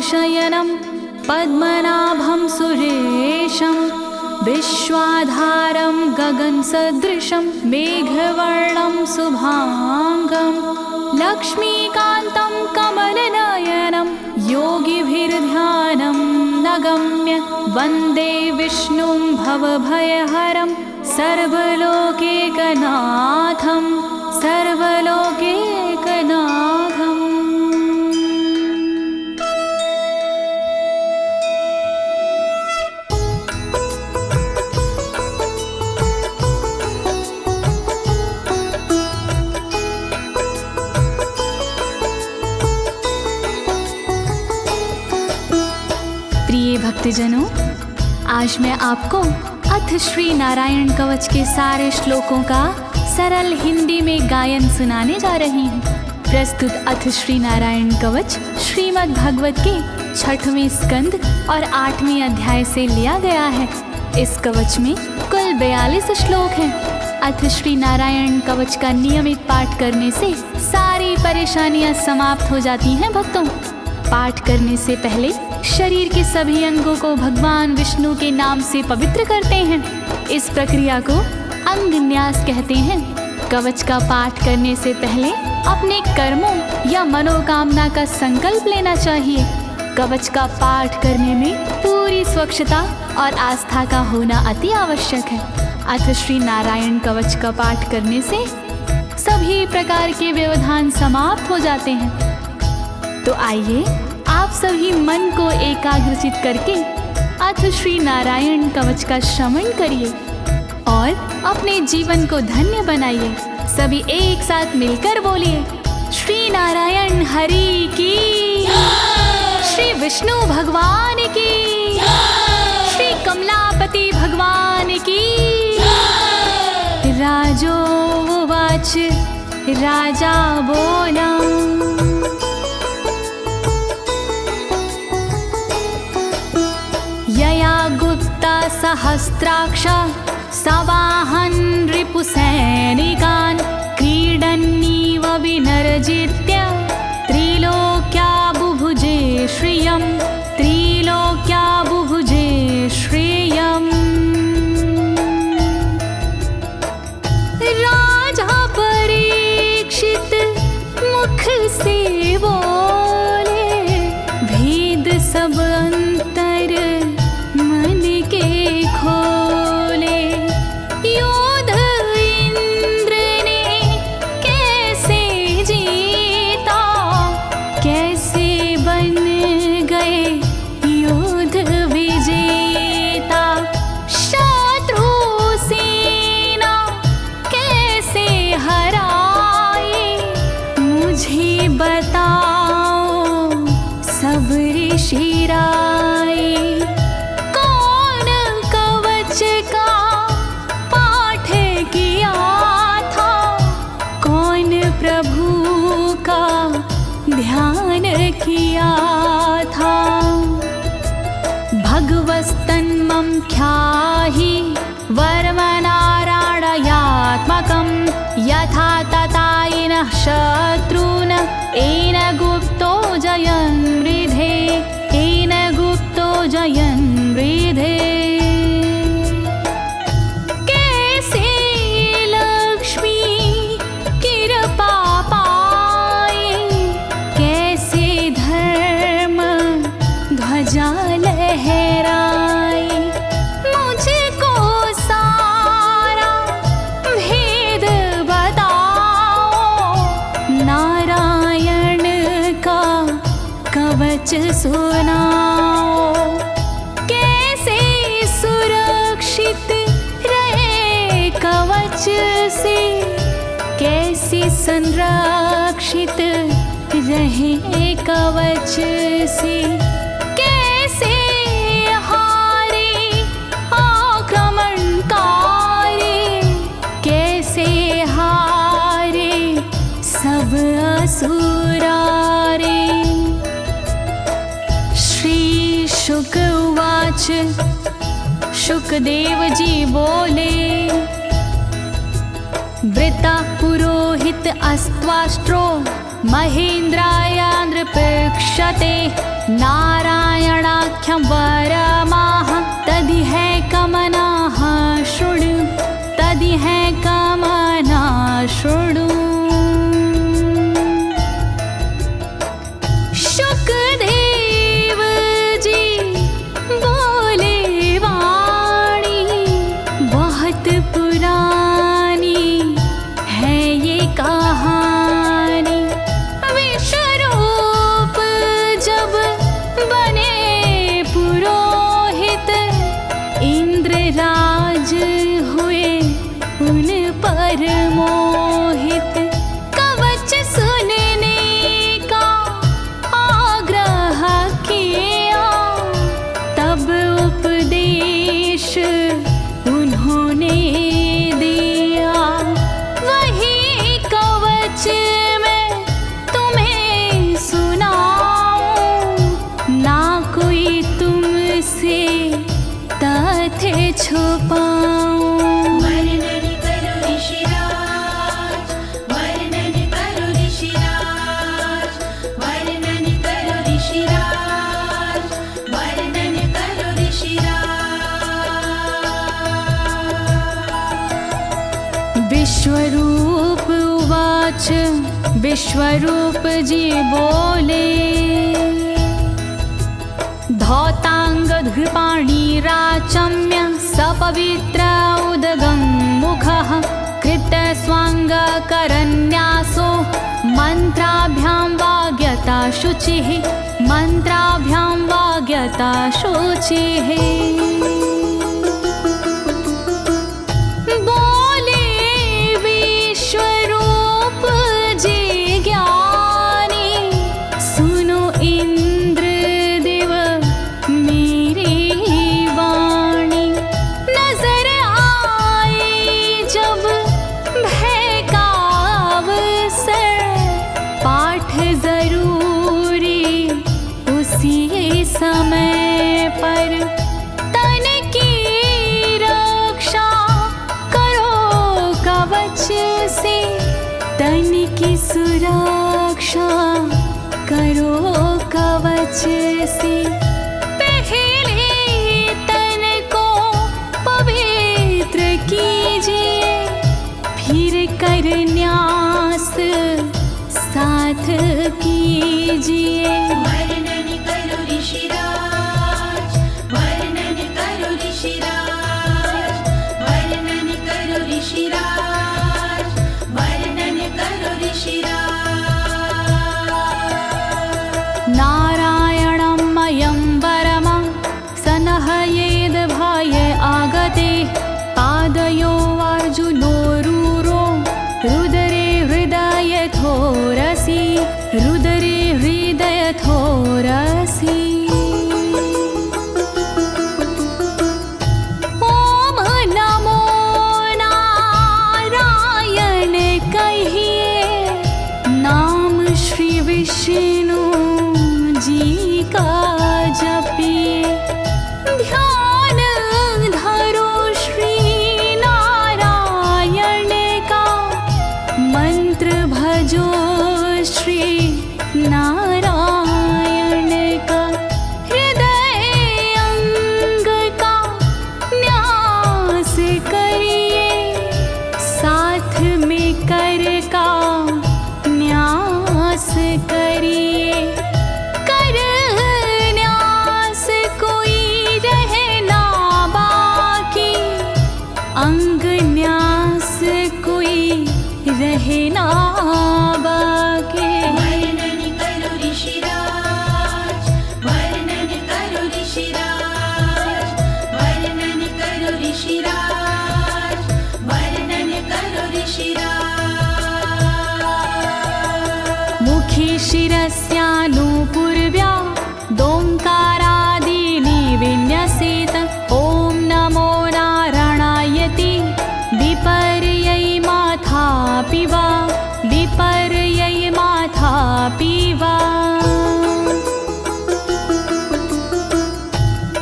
शयनं पद्मनाभं सुरेशं विश्वाधारं गगनसदृशं मेघवर्णं शुभांगं लक्ष्मीकान्तं कमलनयनं योगिभिर्ध्यानं नगम्य वन्दे विष्णुं भवभयहरं सर्वलोकैकनाथं सर्वलोकैकनाथम्। प्रिय भक्तजनों, आज मैं आपको अथ श्री नारायण कवच के सारे श्लोकों का सरल हिंदी में गायन सुनाने जा रही हूँ। प्रस्तुत अथ श्री नारायण कवच श्रीमद् भागवत के 6वें स्कंद और 8वें अध्याय से लिया गया है। इस कवच में कुल 42 श्लोक हैं। अथ श्री नारायण कवच का नियमित पाठ करने से सारी परेशानियां समाप्त हो जाती हैं। भक्तों, पाठ करने से पहले शरीर के सभी अंगों को भगवान विष्णु के नाम से पवित्र करते हैं। इस प्रक्रिया को अंग न्यास कहते हैं। कवच का पाठ करने से पहले अपने कर्मों या मनोकामना का संकल्प लेना चाहिए। कवच का पाठ करने में पूरी स्वच्छता और आस्था का होना अति आवश्यक है। अथ श्री नारायण कवच का पाठ करने से सभी प्रकार के व्यवधान समाप्त हो जाते हैं। तो आइए आप सभी मन को एकाग्रचित करके अथ श्री नारायण कवच का श्रवण करिए और अपने जीवन को धन्य बनाइए। सभी एक साथ मिलकर बोलिए, श्री नारायण हरि की, श्री विष्णु भगवान की, श्री कमलापति भगवान की। राजोवाच, राजा बोला, यया गुप्ता सहस्राक्ष सवाहन रिपुसैनिकान् क्रीडन्नीव विनर्जित्य त्रिलोक्या बुभुजे श्रियं, त्रिलोक्या बुभुजे श्रियम्। राजा परीक्षित मुख से बोले, भेद सब अंतर मन के खोले। योद्ध इंद्र ने कैसे जीता, कैसे बन गए योद्ध विजेता। शत्रु सेना कैसे हराए, मुझे बताओ सब ऋषि राय। कौन कवच का पाठ किया था, कौन प्रभु का ध्यान किया था। भगवस्तन्मं ख्याहि वर्मनारायणात्मकं यथा तथा येन शत्रून् येन गुप्तो जयन् मृधे, येन गुप्तो जयन् मृधे। कैसे लक्ष्मी कृपा पाए, कैसे धर्म ध्वजा लहराए। मुझको सारा भेद बताओ, नारायण का कवच सुनाओ। कैसे सुरक्षित रहे कवच से, कैसे संरक्षित रहे कवच से। कैसे हारे आक्रमणकारी, कैसे हारे सब असुरारे। श्री शुक उवाच, शुकदेव जी बोले, वृता पुरोहित अस्त्वाष्ट्रो महेन्द्राय नृपक्षते नारायणाख्यं वरमाह तदिह कमनाः शृणु तदिह कमना शृणु। शुकदेव जी बोले वाणी बहुत पुरानी है ये कहानी। विश्वरूप जब बने पुरोहित इंद्रराज हुए उन पर मोहित। कवच सुनने का आग्रह किया तब उपदेश उन्होंने दिया। वही कवच मैं तुम्हें सुनाऊं ना कोई तुमसे तथ्य छुपाऊं। वर्णन करो ऋषिराज, वर्णन करो ऋषिराज, वर्णन करो ऋषिराज, वर्णन करो ऋषिराज। विश्वरूप उवाच विश्वरूप जी बोले। धौताङ्गधृपाणिराचम्य सपवित्र उदगं मुखः कृतस्वाङ्गकरन्यासो मन्त्राभ्यां वाग्यता शुचिः मन्त्राभ्यां वाग्यता शुचिः। बोले विश्वरूप जी ज्ञानी सुनो इंद्रदेव मेरी वाणी। नजर आई जब भय का अवसर पाठ जरूरी उसी समय पर। तन की रक्षा करो कवच से तन की सुरक्षा करो कवच से। पहले तन को पवित्र कीजिए फिर कर न्यास साथ कीजिए। वर्णन करो ऋषिराज, वर्णन करो ऋषिराज, वर्णन करो ऋषिराज, वर्णन करो ऋषिराज। नारायणं मयं वरमं सनहयेद भय आगते। पादयो अर्जुनोरूरो रुदरे हृदयथोरसि रुदरे हृदयथोरसि। ओम नमो नारायण कहिए नाम श्री विष्णु जी का जपिए। ध्यान धरो श्री नारायण का मंत्र भजो श्री नारायण का। हृदय अंग का न्यास करिए साथ में कर का न्यास करिए। कर न्यास कोई रहना बाकी अंग न्यास कोई रहना बाकी। वर्णन करो ऋषिराज, वर्णन करो ऋषिराज, वर्णन करो ऋषिराज, वर्णन करो ऋषिराज। मुखी शिरस्यानुपूर्व्या दोङ्कारादीनि विन्यसेत। ॐ नमो नारायणेति विपर्यै माथापि वा विपर्यै माथापि वा।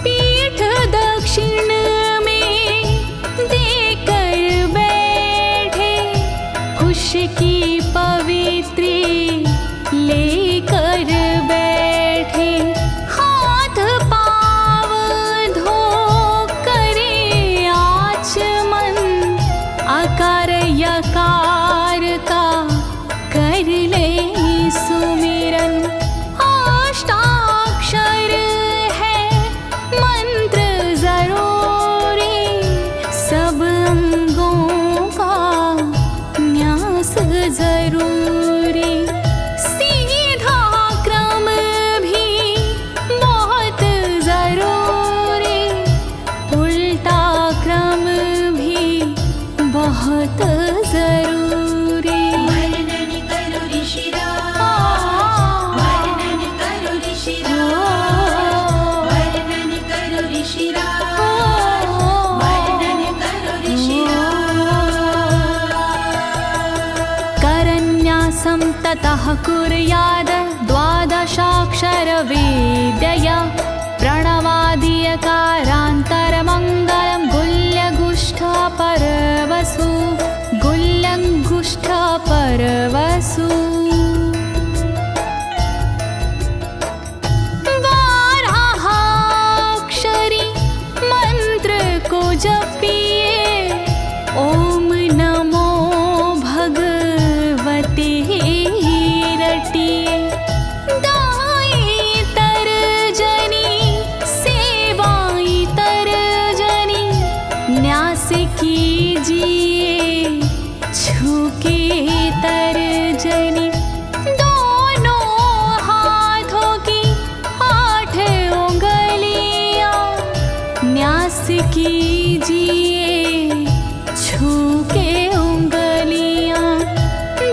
पीठ दक्षिण में देकर बैठे खुश की पवित्री लेकर बैठे। ततः कुर्याद द्वादशाक्षरविद्यया प्रणवादियकारान्तरमङ्गलं गुल्यगुष्ठपरवसु गुल्यगुष्ठपरवसु बारहाक्षरी मंत्र को जपिए ओम नमो भगवते रटिए दाई तरजनी सेवाई तरजनी न्यास कीजिए छूके तरजनी दोनों हाथों की 8 उंगलियां न्यास कीजिए छूके उंगलियां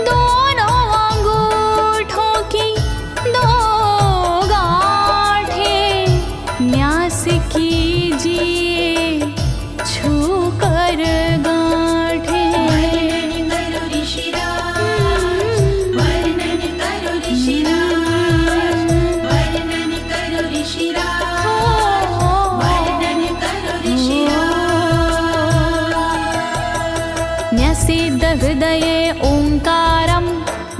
दोनों अंगूठों की 2 गांठें न्यास कीजिए छूकर गांठें। वर्णन करो ऋषिराज, वर्णन करो ऋषिराज, वर्णन करो ऋषिराज, वर्णन करो ऋषिराज। न्यसेद हृदये ओंकारं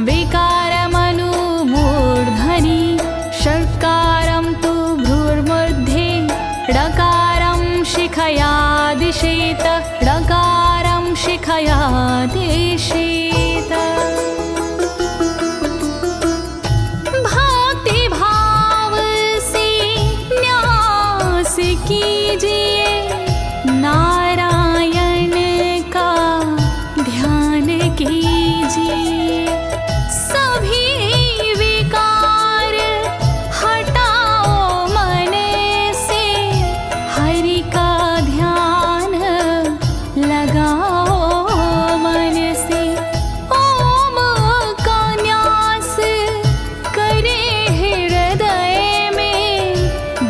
विकारमनुमूर्धनि षट्कारं तु भ्रूर्मध्ये ड़कारं शिखया दिशेत ड़कारं शिखया दिशेत। भक्ति भाव से न्यास कीजिए नारायण का ध्यान कीजिए सभी विकार हटाओ मन से हरि का ध्यान लगाओ मन से ओम का न्यास करे हृदय में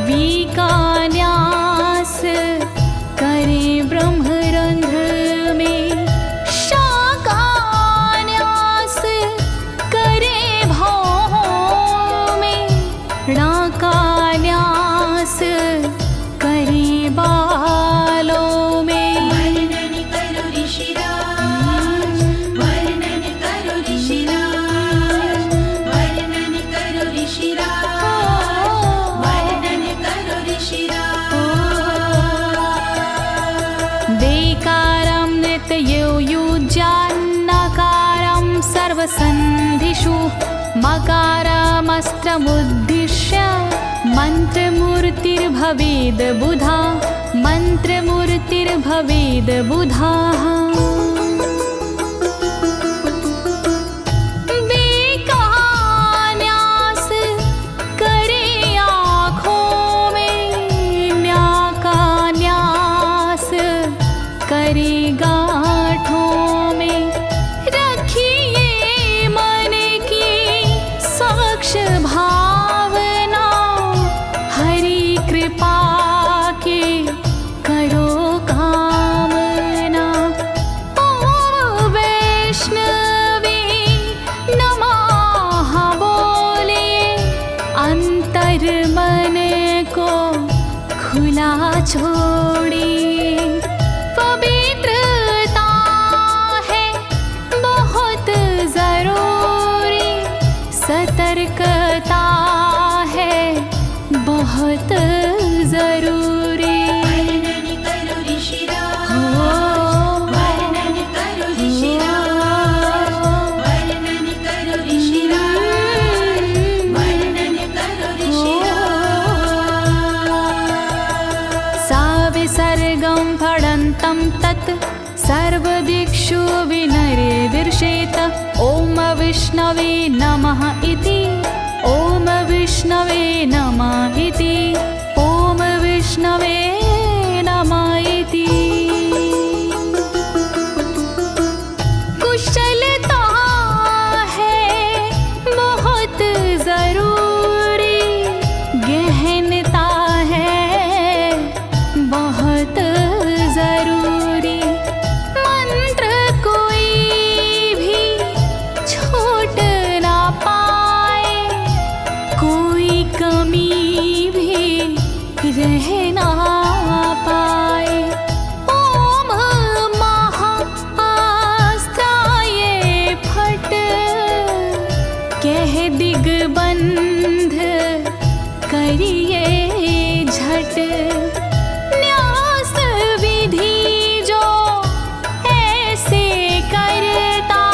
वी का न्यास करे ब्रह्मरंध्र में शा का न्यास करे भौहों में णा का न्यास करे बालों में। वर्णन करो ऋषिराज, वर्णन करो ऋषिराज, वर्णन करो ऋषिराज, वर्णन करो ऋषिराज। देकारं नित्ययुज्यान्नकारं सर्वसन्धिषु मकारमस्त्रमुद्दिश्य मन्त्रमूर्तिर्भवेद् बुधा मन्त्रमूर्तिर्भवेद् बुधाः। न्यास करे आँखों में न्या का न्यास करे गांठों में रखिए मन की साक्ष भावना हरि कृपा के करो कामना। ओम वैष्णवे नमः बोले अंतर मन को खुला छोड़िए पवित्रता है बहुत जरूरी सतर्कता है बहुत जरूरी। वर्णन करो ऋषिराज, वर्णन करो ऋषिराज, वर्णन करो ऋषिराज, वर्णन करो ऋषिराज। सा विसर्गं फडन्तं तत् सर्वदिक्षु विनिर्दिशेत ओम विष्णवे नमः इति ओम विष्णवे नमः इति ओम विष्णवे नमः इति। कुशलता है बहुत जरूरी गहनता है बहुत जरूरी मंत्र कोई भी छोट ना कह ना पाए। ओम महाअस्त्राय फट, कह दिग्बंध करिए झट। न्यास विधि जो ऐसे करता,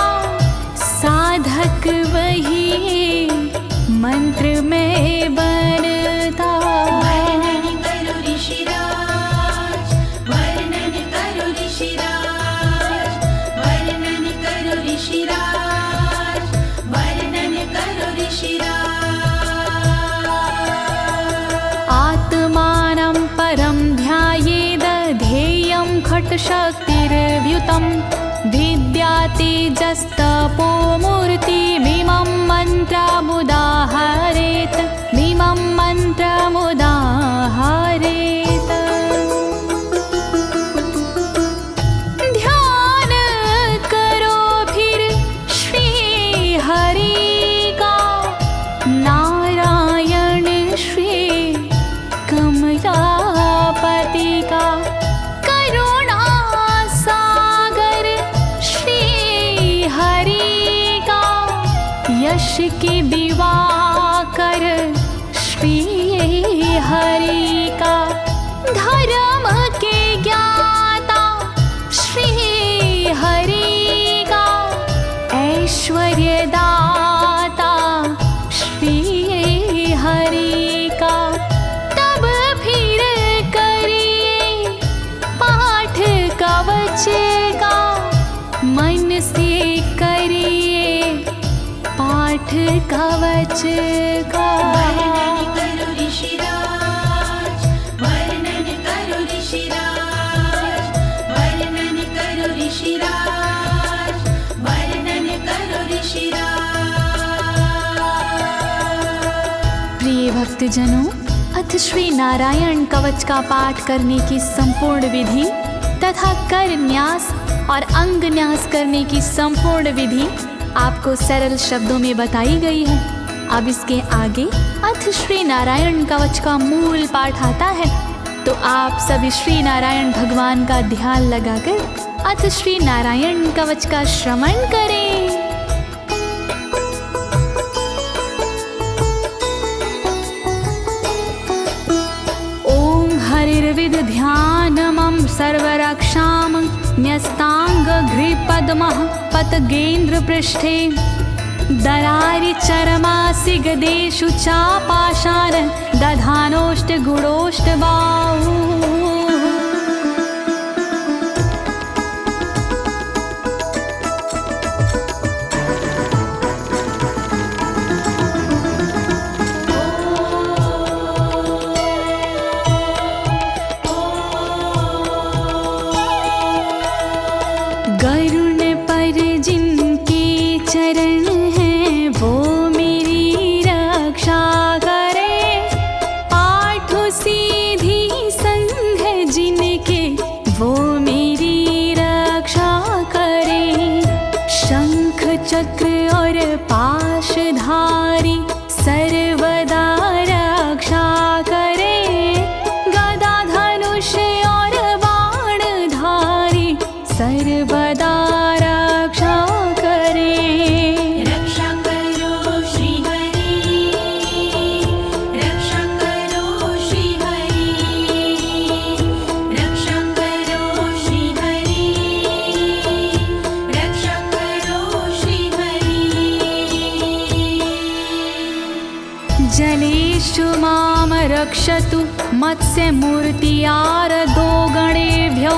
साधक वही मंत्र में बनता। वर्णन करो ऋषिराज, वर्णन करो ऋषिराज, वर्णन करो ऋषिराज, वर्णन करो ऋषिराज। आत्मानं परं ध्यायेद ध्येयं खट्शक्तिर्व्युतं। विद्या तेजस्तपो मूर्तिमिमं मन्त्रमुदाहरेत्, मिमं मन्त्रमुदाहरेत्। ध्यान करो फिर श्री हरि का, नारायण श्री कमलापति का। करुणा सागर श्री हरि का, यश के दिवाकर श्री हरि का। धर्म के ज्ञाता श्री हरि का, ऐश्वर्य दाता श्री हरि का। तब फिर करिए पाठ कवच का, मन से करिए पाठ कवच का। वर्णन करो ऋषिराज, वर्णन करो ऋषिराज, वर्णन करो ऋषिराज, वर्णन करो ऋषिराज। प्रिय भक्तजनों, अथ श्री नारायण कवच का पाठ करने की संपूर्ण विधि तथा कर न्यास और अंग न्यास करने की संपूर्ण विधि आपको सरल शब्दों में बताई गई है। अब इसके आगे अथ श्री नारायण कवच का मूल पाठ आता है, तो आप सभी श्री नारायण भगवान का ध्यान लगाकर अथ श्री नारायण कवच का श्रवण करें। ओम हरिर्विद ध्यानमं सर्वरक्षां न्यस्ताङ्घ्रिपद्मः पतगेन्द्र पृष्ठे। दरारि चरमासि गदेषु चापाशान दधानोष्टगुणोष्टबाहु। गरुण पर जिनके चरण हैं वो मेरी रक्षा करे। आठ सीधी संग जिनके वो मेरी रक्षा करे। शंख चक्र और पाशधारी सर्वदा रक्षा करे। गदा धनुष और बाणधारी सर्वदा रक्षा करे। रक्षा करो श्री हरि, रक्षा करो श्री हरि, रक्षा करो श्री हरि, रक्षा करो श्री हरि। जलेषु मां रक्षतु मत्स्यमूर्तियारदो गणेभ्यो।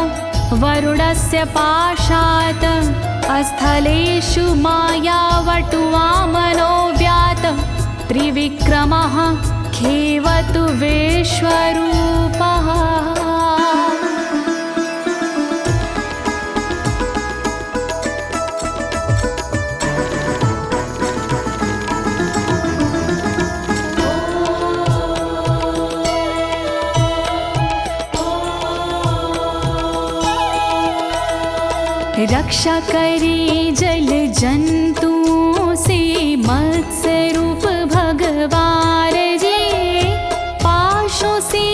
वरुणस्य पाशात् स्थलेषु मायावटुवामनो व्यात। त्रिविक्रमः खेवतु विश्वरूपः। रक्षा करे जल जंतुओं से मत्स्य रूप भगवान जी। पाशों से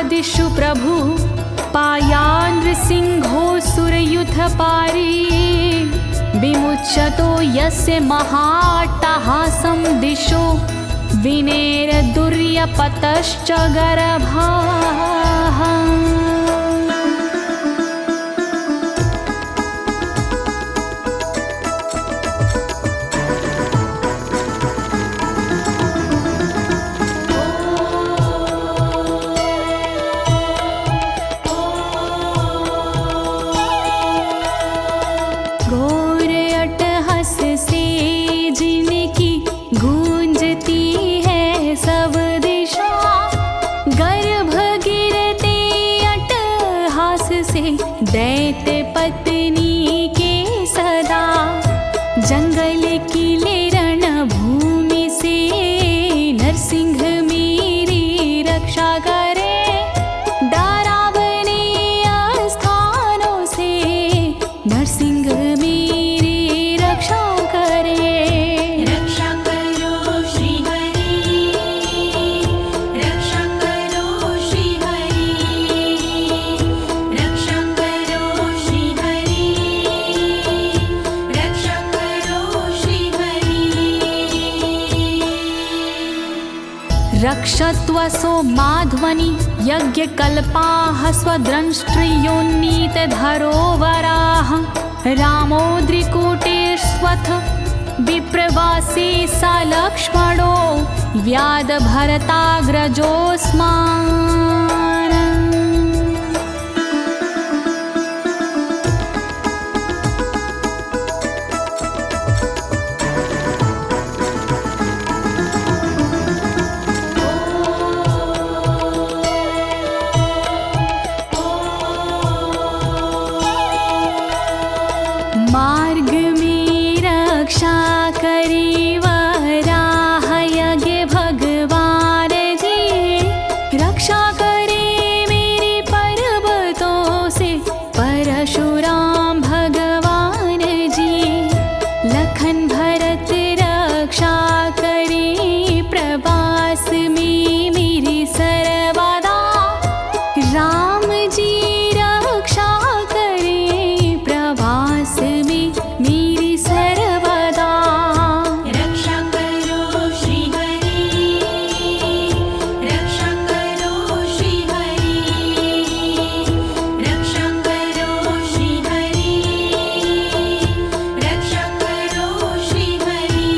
दिशु प्रभु पायानृसिंहोऽसुरयुथपारी विमुच्यतो यस्य महाट्टहासं दिशो विनेरदुर्यपतश्च गर्भाः। दैत्य पत्नी के सदा जंगल किले रणभूमि से नरसिंह मेरी रक्षा करे। डरावने स्थानों से नरसिंह मेरी रक्षा करे। रक्षा करो श्री हरि, रक्षा करो श्री हरि, रक्षा करो श्री हरि, रक्षा करो श्री हरि। रक्षत्वसो माध्वनि यज्ञकल्पाः स्वद्रंष्ट्रियोन्नीतधरोवराः रामोद्रिकूटेष्वथ विप्रवासी स लक्ष्मणो व्याधभरताग्रजोऽस्मान्। मार्ग में रक्षा करी वराह यज्ञ भगवान जी, रक्षा करे मेरे पर्वतों से परशुराम भगवान जी। लखन भरत रक्षा करे प्रवास में मेरी सर्वदा, राम जी रक्षा करे प्रवास में मेरी सर्वदा। रक्षा करो श्री हरि, रक्षा करो श्री हरि, रक्षा करो श्री हरि, रक्षा करो श्री हरि।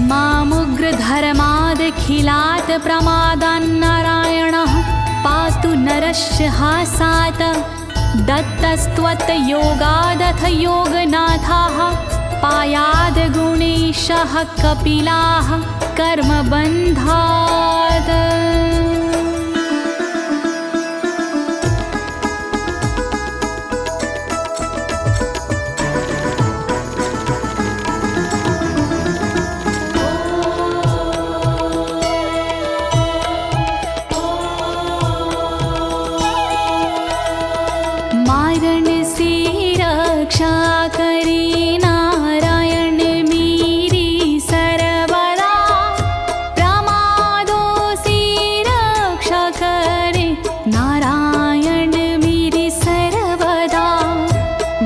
मामुग्रधर्मादखिलात् प्रमादान्नारायणः पातु नरस्य हासात्। दत्तस्त्वत्योगादथ योगनाथाः पायाद् गुणेशः कपिलाः कर्मबन्धात्। मारण से रक्षा करे नारायण मेरी सर्वदा, प्रमादों से रक्षा करे नारायण मेरी सर्वदा।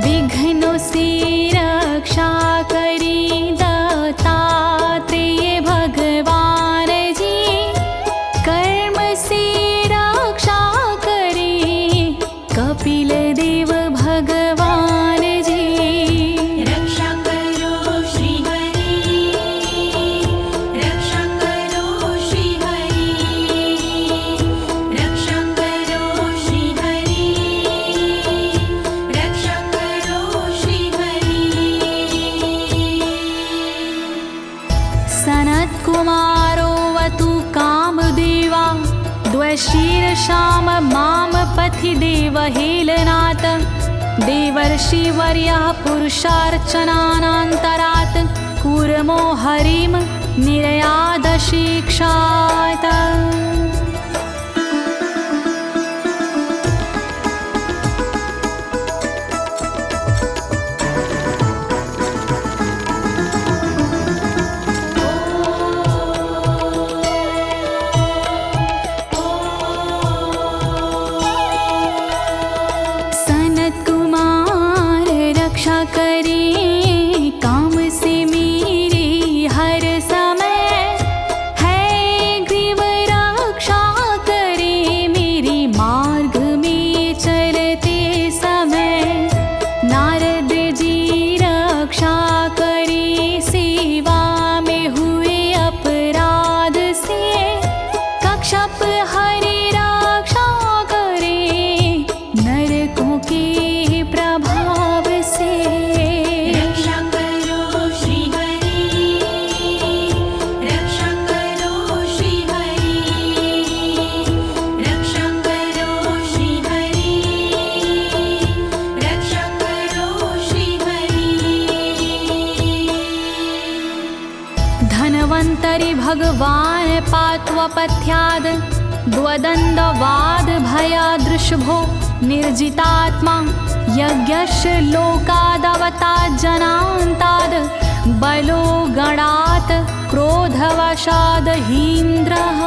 विघ्नों से रक्षा करे दत्तात्रेय भगवान जी, कर्म से रक्षा करे कपिल देव भगवान जी। रक्षा करो श्री हरि, रक्षा करो श्री हरि, रक्षा करो श्री हरि, रक्षा करो श्री हरि। सनत्कुमारोऽवतु कामदेवा द्वशीर्षाम माम पथि देवहेलनात्। देवर्षिवर्यः पुरुषार्चनानन्तरात् कूर्मो हरिं निर्यादशिक्षात्। भगवान् पात्वपथ्याद् द्वदण्डवाद भयादृशभो निर्जितात्मा यज्ञस्य लोकादवतात् जनान्ताद् बलो गणात् क्रोधवशाद् हीन्द्रः।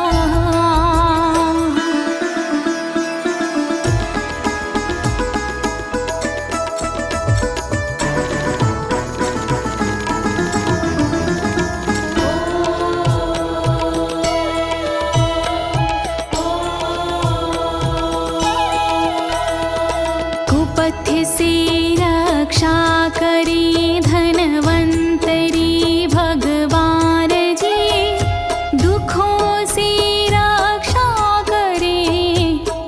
कुपथ्य से रक्षा करी धनवंतरी भगवान जी, दुखों से रक्षा करे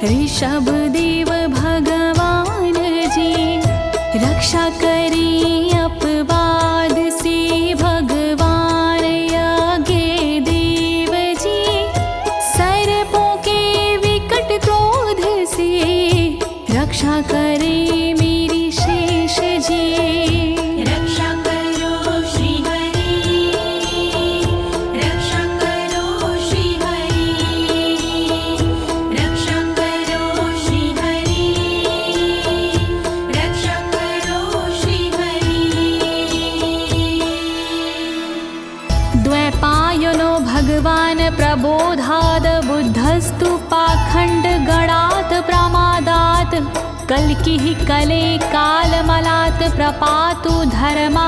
ऋषभ देव भगवान जी। रक्षा करी अपवाद से भगवान यज्ञ देव जी, सर्पों के विकट क्रोध से रक्षा करे मेरी शेष जी। रक्षा करो श्री हरि, रक्षा करो श्री हरि, रक्षा करो श्री हरि, रक्षा करो श्री हरि। द्वैपायनो भगवान् प्रबोधाद् बुद्धस्तु पाखण्ड गणात् प्रमादात् कल्किः कले कालमलात् प्रपातु धर्मा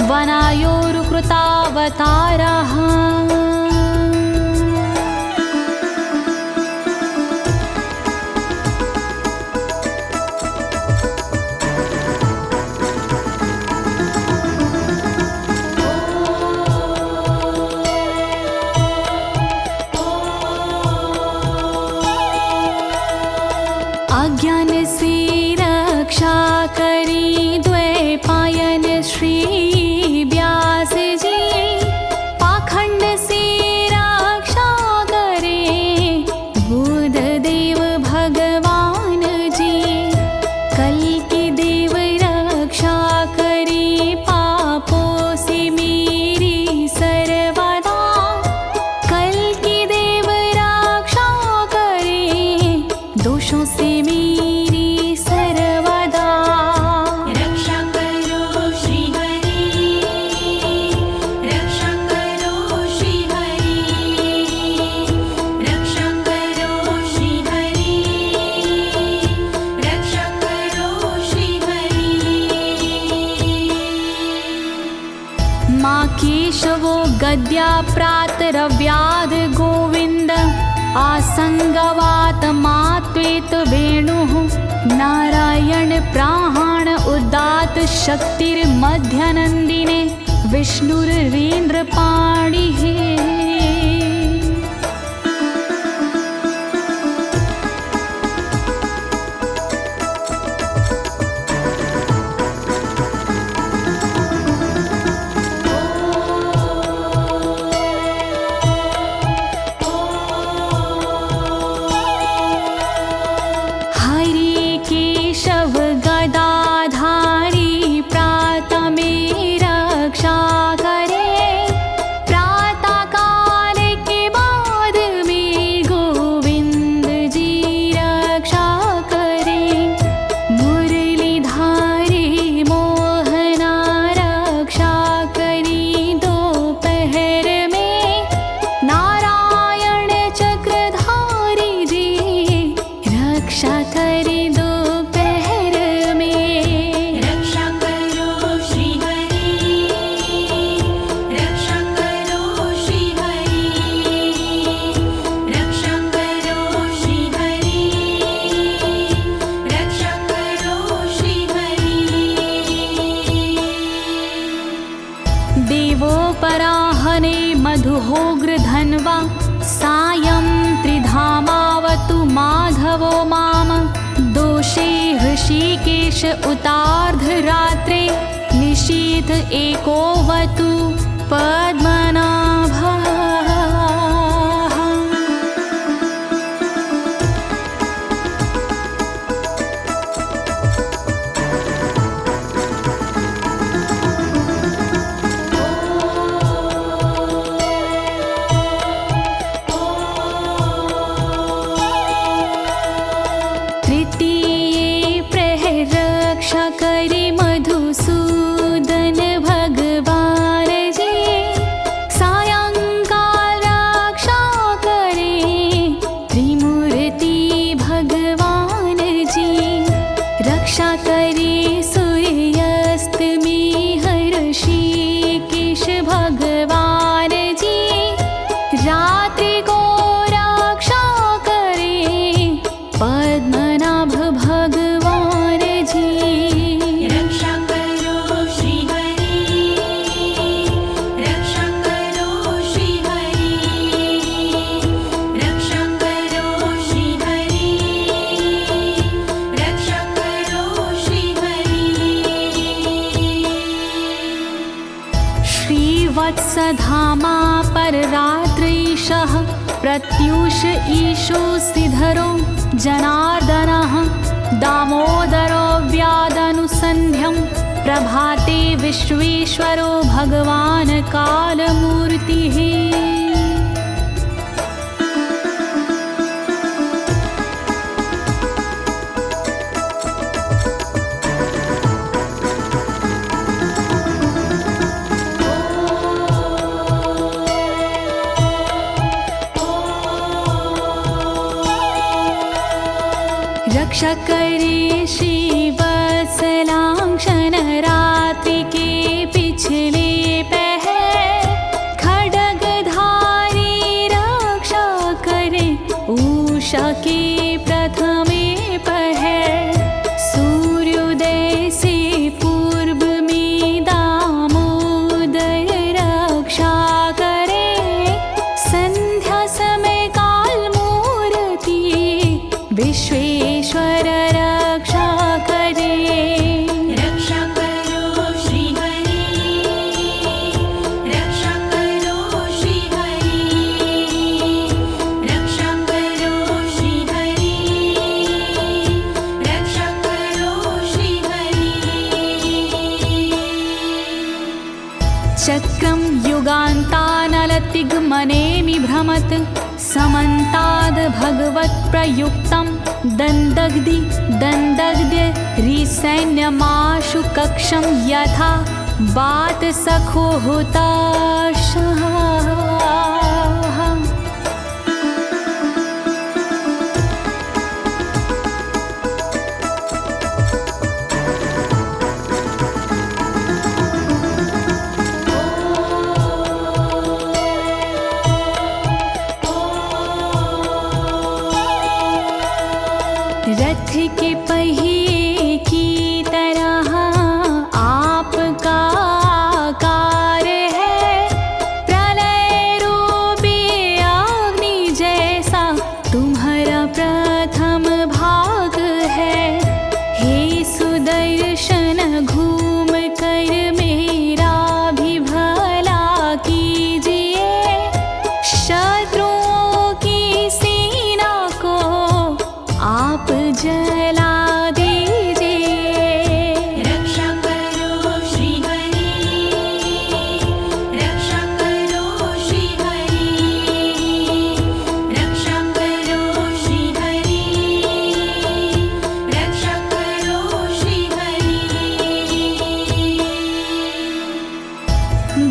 वनायोरुकृतावतारः। अज्ञान से रक्षा करी द्वैपायन श्री व्यास जी, पाखंड से रक्षा करे बुध देव भगवान जी। कल्कि देव रक्षा करी पापों से मेरी सर्वदा, कल्कि देव रक्षा करे दोषों से मेरी सर्वदा। रक्षा करो श्री हरि, रक्षा करो श्री हरि, रक्षा करो श्री हरि, रक्षा करो श्री हरि। माँ केशवो गद्या प्रातरव्याद गोविन्द, आसंगवात मात्वेत वेणुः नारायण प्राण उदात शक्तिर्मध्यनन्दिने विष्णुरेन्द्रपाणिः। हरि केशव गदाधारी प्रातमे रक्षा करे, प्रातः काल के बाद में गोविंद जी रक्षा करे। मुरलीधारी मोहना रक्षा करी दोपहर में, नारायण चक्रधारी जी रक्षा करे दोपहर में। रक्षा करो श्री हरि, रक्षा करो श्री हरि, रक्षा करो श्री हरि, रक्षा करो श्री हरि। देवोपराहने मधुहोग्र धन्वा, सायं त्रिधामावतु माधवो माम। दोषे ऋषिकेश उतार्धरात्रे, निशीथ एकोवतु पद्मनाभः। धामा पर रात्रीशः प्रत्यूष ईशो सिधरो जनार्दनः दामोदरो व्यादनुसन्ध्यं प्रभाते विश्वेश्वरो भगवान् कालमूर्तिः। रक्षा करे श्रीवत्सलांक्षण रात्रि के पिछले पहर खड्गधारी रक्षा करे उषा के प्रथमे पहर सूर्योदय से पूर्व में दामोदर रक्षा करे संध्या समय काल मूर्ति विश्वेश्वर रक्षा करे। रक्षा करो श्री हरि, रक्षा करो श्री हरि, रक्षा करो श्री हरि, रक्षा करो श्री हरि। चक्रं युगान्तानलतिग्मनेमि भ्रमत् समन्ताद् भगवत्प्रयुक्तं दन्दग्ध्य रिसैन्यमाशु कक्षं यथा वातसखो हुताशः। रथ के पहिए की तरह आपका आकार है, प्रलय रूपी अग्नि जैसा तुम्हारा प्रथम भाग है। हे सुदर्शन घूम कर मेरा भी भला कीजिए, शत्रुओं की सेना को आप जला दीजिए। रक्षा करो श्री हरि, रक्षा करो श्री हरि, रक्षा करो श्री हरि, रक्षा करो श्री हरि।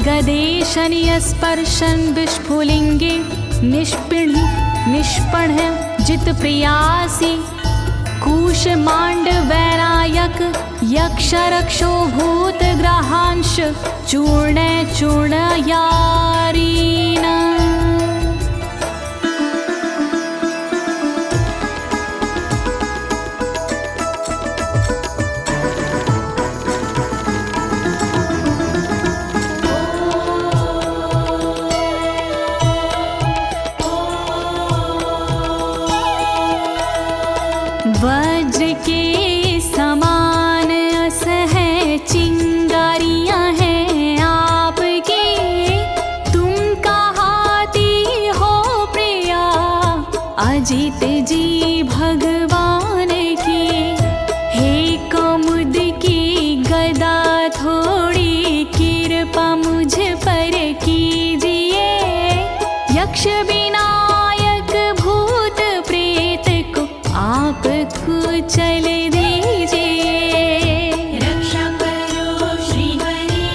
गदेशनियस्पर्शन विस्फुलिंगे निष्पण जित प्रियासी कूशमांड वैरायक यक्ष रक्षो भूत ग्रहांश चूर्ण चूर्णयारीना। वज्र के समान असह चिंगारियां हैं आपकी, तुम कहाती हो प्रिया अजित जी भगवान की। हे कमुद की गदा थोड़ी कृपा मुझ पर कीजिए, यक्ष विनायक भूत प्रेत को आप कुचल दीजिए। रक्षा करो श्री हरि,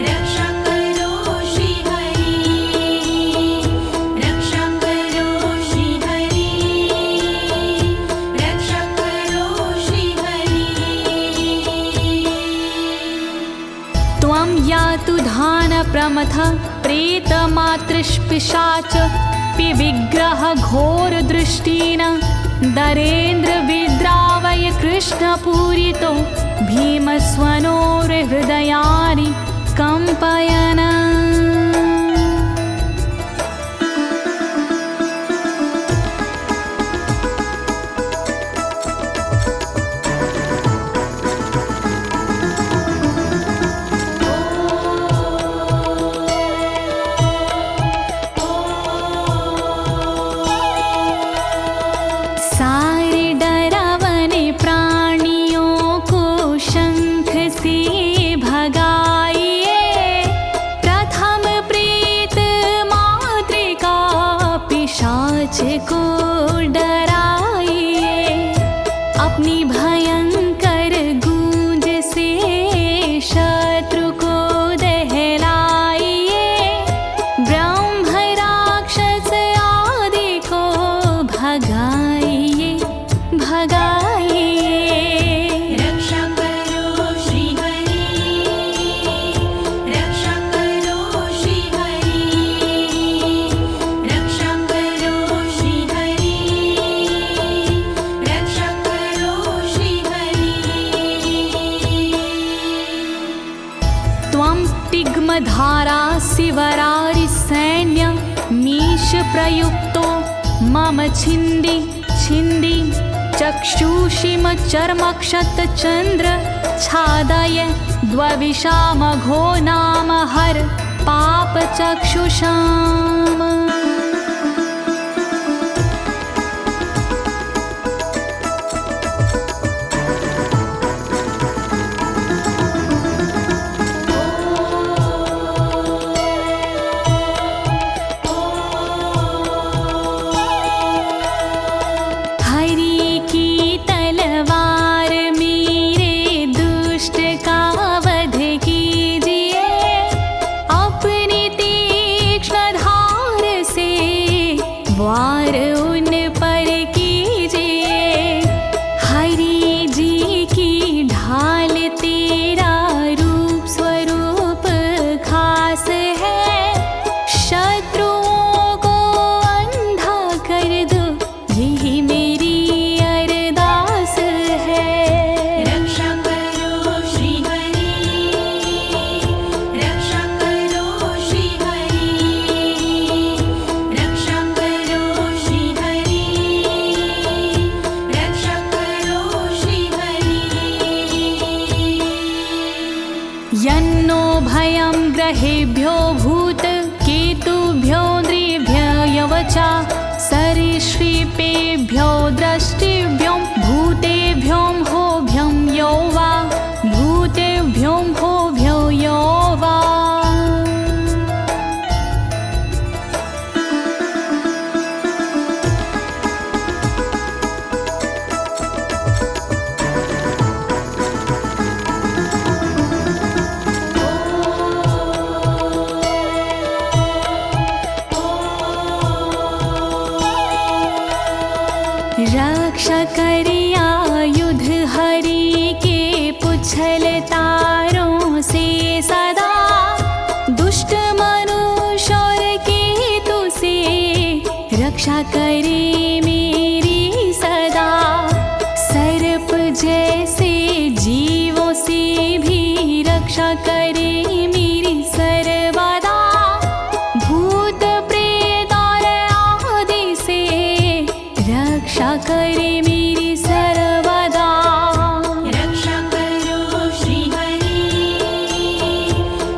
रक्षा करो श्री हरि, रक्षा करो श्री हरि, रक्षा करो श्री हरि। त्वं यातु धान प्रमथ प्रेतमातृष्पिशाच विग्रह घोर दृष्टिन दरेन्द्र विद्रावय कृष्णपूरितो भीमस्वनोर्हृदयानि कंपयन्। भगाइए भगाइए। रक्षा करो श्री हरि, रक्षा करो श्री हरि, रक्षा करो श्री हरि, रक्षा करो श्री हरि। त्वं तिग्मधारा शिवरारि सैन्य मीश प्रयुक्तो मम छिन्दी छिन्दी चक्षुषीम चर्मक्षत चन्द्र छादय द्वविषामघो नाम हर पाप चक्षुषाम। वार उन पर कीजिए, हरि जी की ढाल तेरा रूप स्वरूप खास है, शत्रुओं को अंधा कर दो यही मेरी अरदास है। रक्षा करो श्री हरि, रक्षा करो श्री हरि, रक्षा करो श्री हरि, रक्षा करो श्री हरि। यन्नो भयं ग्रहेभ्यो भूत केतुभ्यो नृभ्ययवचा सरीसृपेभ्यो दृष्टिभ्यो भूतेभ्यो होभ्यं यो वा भूतेभ्यो होभ्यो यो वा। रक्षा करिया युद्ध हरि के पुछल तारों से सदा, दुष्ट मनुष्य और केतु से रक्षा करे मेरी सदा। सर्प जैसे जीवों से भी रक्षा करे मेरी सर्वदा, भूत प्रेत और आदि से रक्षा करे मेरी सर्वदा। रक्षा करो श्री हरि,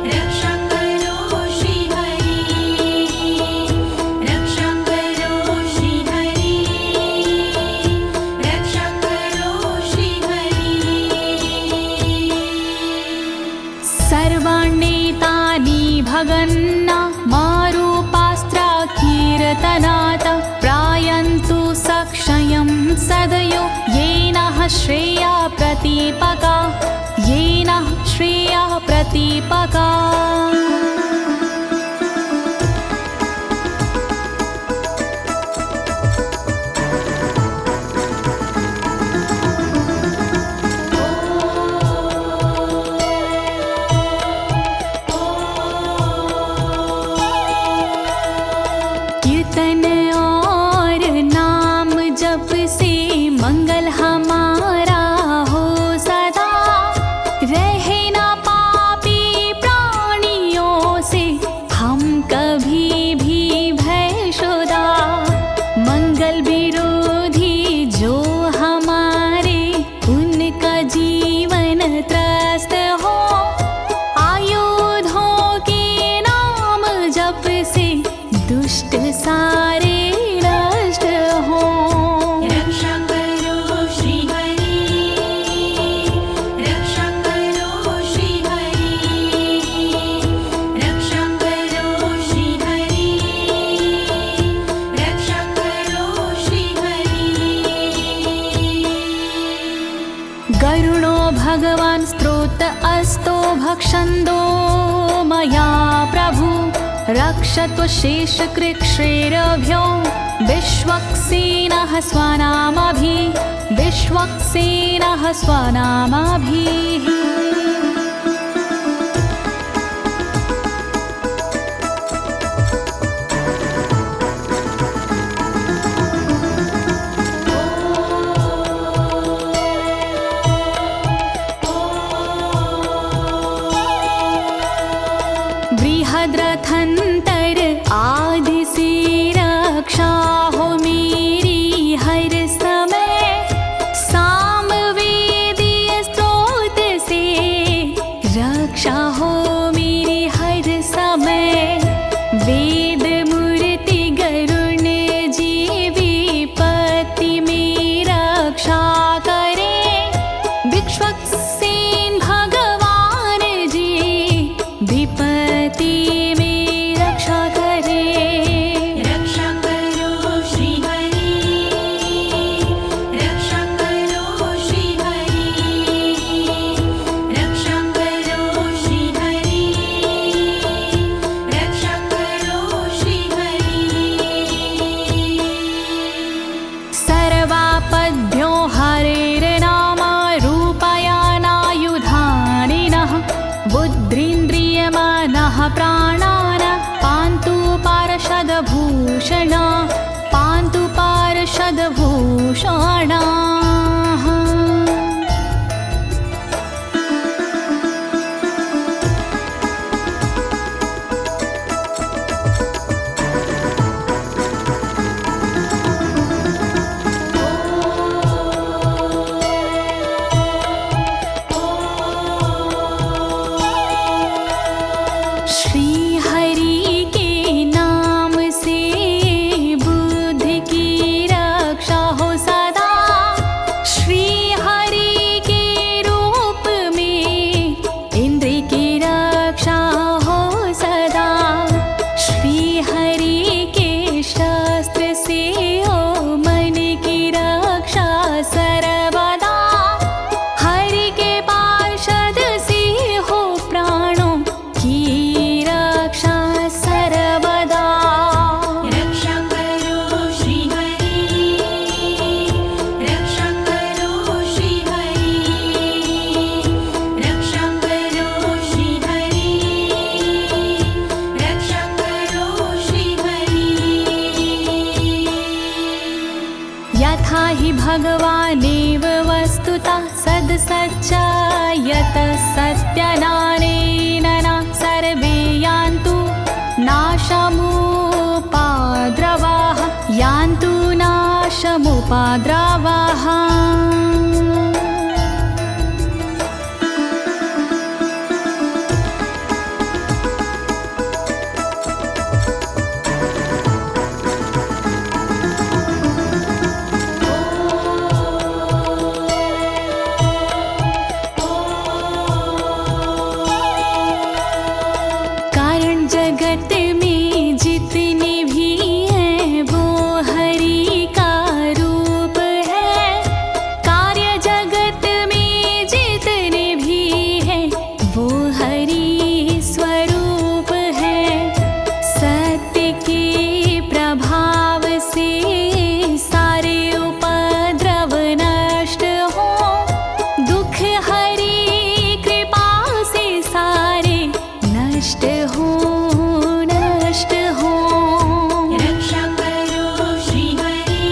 रक्षा करो श्री हरि, रक्षा करो श्री हरि, रक्षा करो श्री हरि। सर्वाण्येतानि भगन्ना मारूपास्त्रा कीर्तनात् प्रायन्तु सक्षयं सदयो येन श्रेया प्रतीपका, येन श्रेया प्रतीपका। कीर्तन और नाम जप से मंगल हमारा हो सदा, रहे ना पापी प्राणियों से हम कभी भी भयशुदा। मंगल विरोधी जो हमारे उनका जीवन त्रस्त हो, आयुधों के नाम जप से दुष्ट सारे नष्ट हो। रक्षा करो श्री हरि, रक्षा करो श्री हरि, रक्षा करो श्री हरि, रक्षा करो श्री हरि। गरुणो भगवान् स्तोत्र अस्तो भक्षन्दो मया प्रभु, रक्षत्व शेषकृच्छ्रेरभ्यो विश्वक्सेनः स्वनामभिः बृहद्रथंतर आदि से रक्षा हो मेरी हर समय, सामवेदीय स्रोत से रक्षा हो मेरी हर समय। वेद मूर्ति गरुण जी विपत्ति में रक्षा करे, विश्वक्सेन भगवान जी विपत्ति में रक्षा करे। रक्षा करो श्री हरि, रक्षा करो श्री हरि, रक्षा करो श्री हरि, रक्षा करो श्री हरि। सर्वापद्भ्यो हरेर्नाम रूपयानायुधानिनः, बुद्धिन्द्रियमनः प्राणान् पान्तु पार्षदभूषण, पान्तु पार्षदभूषणाः। श्री हरि के नाम से बुद्धि की रक्षा हो सदा, श्री हरि के रूप में इंद्रिय की रक्षा हो सदा, श्री हरि के शस्त्र से हो मन की रक्षा सर्वदा, हरि के पार्षद से हो प्राणों की रक्षा सर्वदा। रक्षा करो श्री हरि, रक्षा करो श्री हरि, रक्षा करो श्री हरि, रक्षा करो श्री हरि। यथा हि भगवानेव वस्तुतः सद्सच्चायतः सत्यनानेन न सर्वे यान्तु नाशमुपाद्रवाः, यान्तु नाशमुपाद्रवाः। कारण जगत में जितने भी हैं वो हरि का रूप है, कार्य जगत में जितने भी हैं वो हरि स्वरूप है। सत्य के प्रभाव से सारे उपद्रव नष्ट हो, दुख हरि कृपा से सारे नष्ट हो, नष्ट हो। रक्षा करो श्री हरि,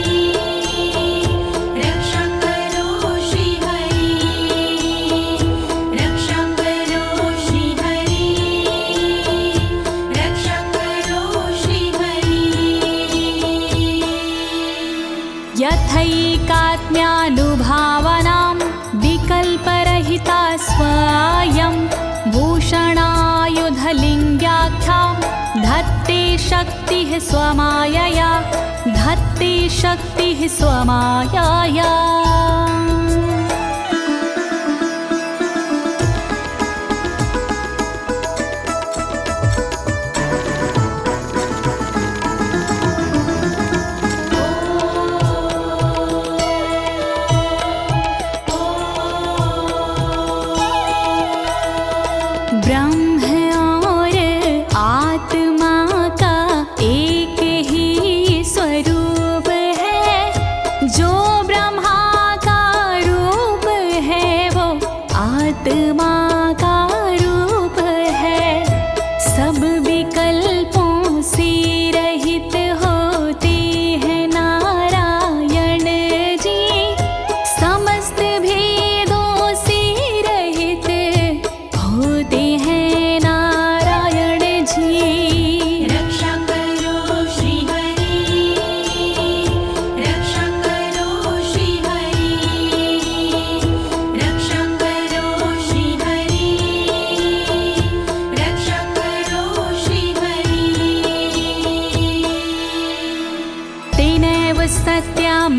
रक्षा करो श्री हरि, रक्षा करो श्री हरि, रक्षा करो श्री हरि। यथैकात्म्यानुभावनां विकल्परहिता स्वयं भूषणायुधलिङ्ग्याख्या, धत्ते शक्तिः स्वमायया, धत्ते शक्तिः स्वमायया। ब्रह्म और आत्मा का एक ही स्वरूप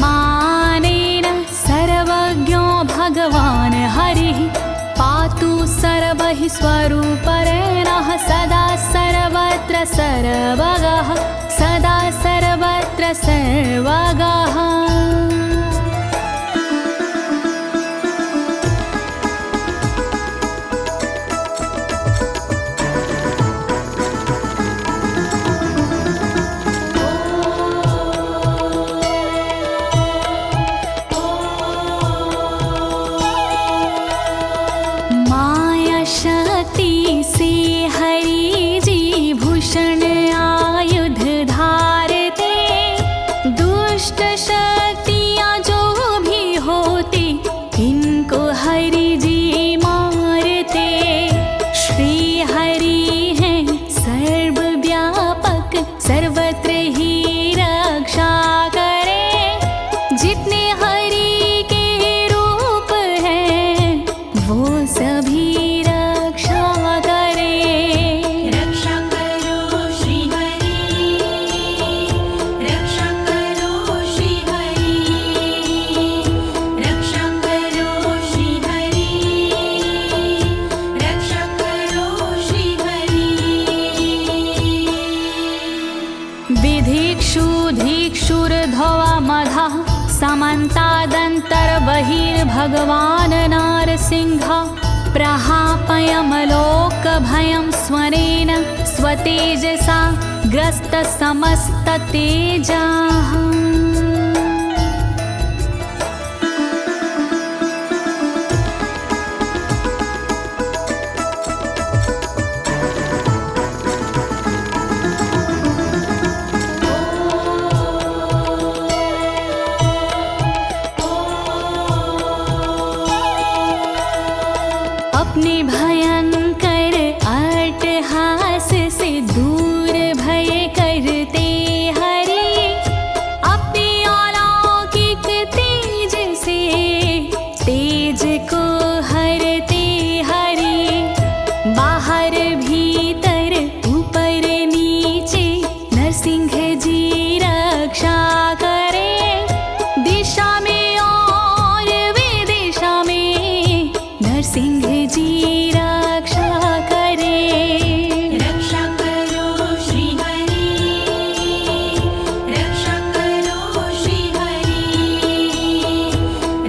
मानेन सर्वज्ञो भगवान् हरिः पातु सर्वैः स्वरूपेण सदा सर्वत्र सर्वगः सदा सर्वत्र सर्वगः। समन्तादन्तर्बहिर्भगवान् नारसिंहः प्रहापयमलोकभयं स्वरेण स्वतेजसा ग्रस्तसमस्ततेजाः। अपने भयंकर अट्टहास से दूर भय करते हरि अपने अलौकिक तेज से तेज को हरते हरि बाहर भीतर ऊपर नीचे नरसिंह जी रक्षा करे दिशा में और विदिशा में नरसिंह जी रक्षा करे। रक्षा करो श्री हरि रक्षा करो श्री हरि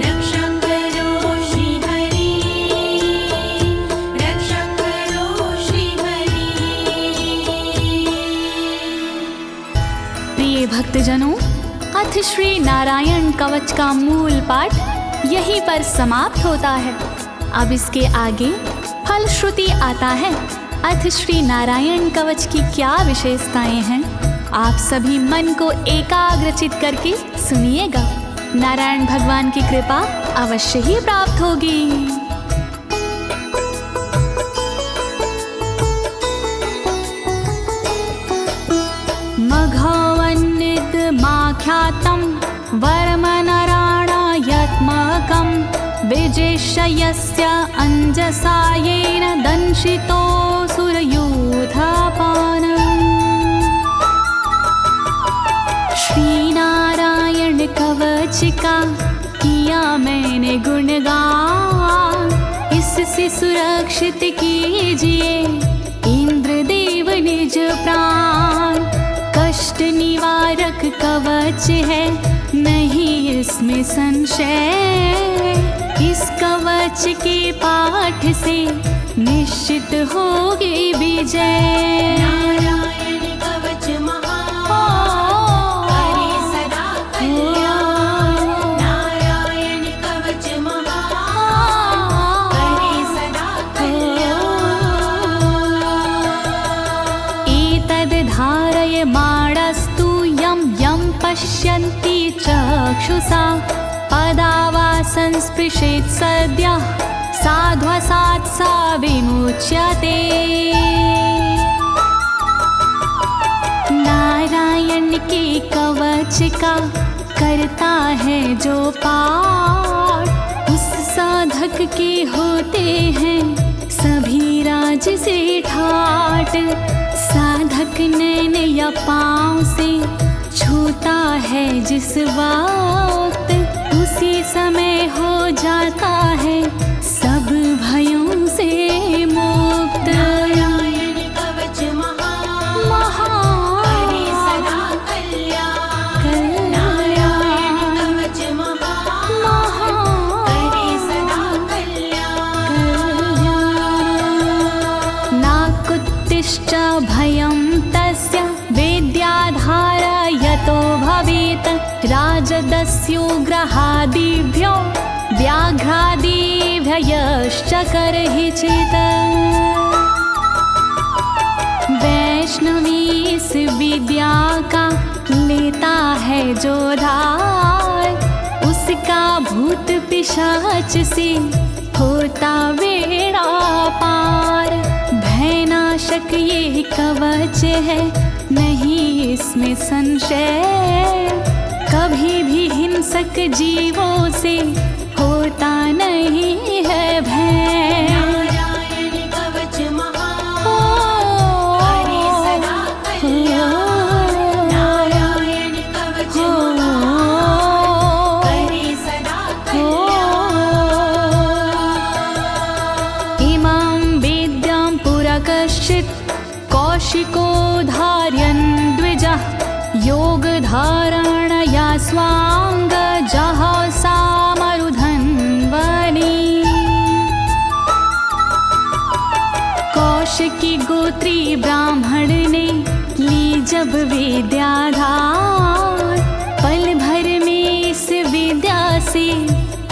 रक्षा करो श्री हरि रक्षा करो श्री हरि। प्रिय भक्तजनों, अथ श्री नारायण कवच का मूल पाठ यहीं पर समाप्त होता है। अब इसके आगे फलश्रुति आता है। अथ श्री नारायण कवच की क्या विशेषताएं हैं, आप सभी मन को एकाग्रचित करके सुनिएगा। नारायण भगवान की कृपा अवश्य ही प्राप्त होगी। मघवन्नित माख्यातं वर्मनराणायत्मकं विजेशयस्य अंजसायेन दंशितोऽसुरयूथपानम्। श्री नारायण कवच का किया मैंने गुणगान, इससे सुरक्षित कीजिए इंद्रदेव निज प्राण। कष्ट निवारक कवच है नहीं इसमें संशय, इस कवच के पाठ से निश्चित होगी विजय। नारायण कवच महान करे सदा कल्याण नारायण कवच महान करे सदा कल्याण। एतद् धारय माणस्तु यं यं पश्यन्ति चक्षुषा पदावा संस्पृशेत् सद्यः साध्वसात् सा विमुच्यते। नारायण के कवच का करता है जो पाठ, उस साधक के होते हैं सभी राज से ठाट। साधक नैन या पाँव से छूता है जिस बार उसी समय हो जाता है सब भयों से मुक्त। नारायण कवच महान करे सदा कल्याण। नारायण कवच महान करे सदा कल्याण। नाकुत्तिश्च भयं तस्य वेद्याधारयतो भवेत् राजदस्युग्रहादिभ्यो व्याघ्रादिभ्यश्च करहिचित्। वैष्णवी इस विद्या का लेता है जो धार, उसका भूत पिशाच से होता बेड़ा पार। भयनाशक ये कवच है नहीं इसमें संशय, कभी भी हिंसक जीवों से होता नहीं है भय। नारायण कवच महान करे सदा कल्याण। नारायण कवच महान करे सदा कल्याण। इमां वेद्यां पुरा कश्चित् कौशिको धारयन् द्विजः, योगधारणया स्वाङ्गजः सामरुधन्वने। कौशिकी गोत्री ब्राह्मण ने ली जब विद्याधार, पल भर में इस विद्या से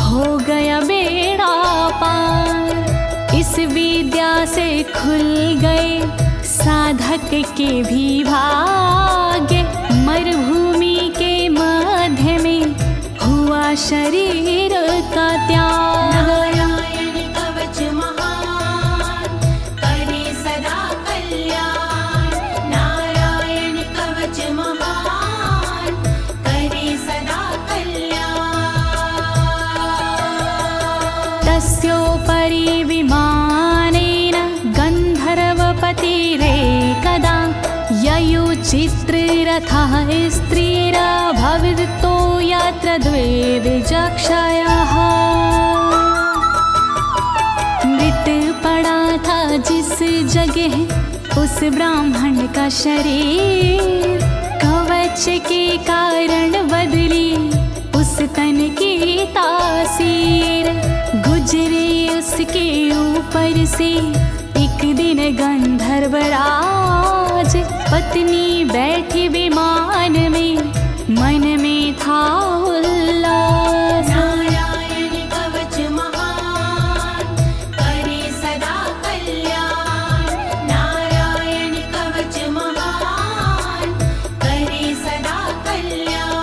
हो गया बेड़ा पार। इस विद्या से खुल गए साधक के भी भाग्य, मरुभूमि के मध्य में हुआ शरीर का त्याग। नारायण कवच महान करे सदा कल्याण। नारायण कवच महान करे सदा कल्याण। तस्योपरि विमानेन गन्धर्वपतिरेकदा, ययुचित्ररथः स्त्रीरभवितो यत्र द्वे विचक्षयः। मृत पड़ा था जिस जगह उस ब्राह्मण का शरीर, कवच के कारण बदली उस तन की तासीर। गुजरे उसके ऊपर से एक दिन गंधर्वराज, पत्नी बैठी विमान में मन में था उल्लास। नारायण कवच महान करे सदा कल्याण। नारायण कवच महान करे सदा कल्याण।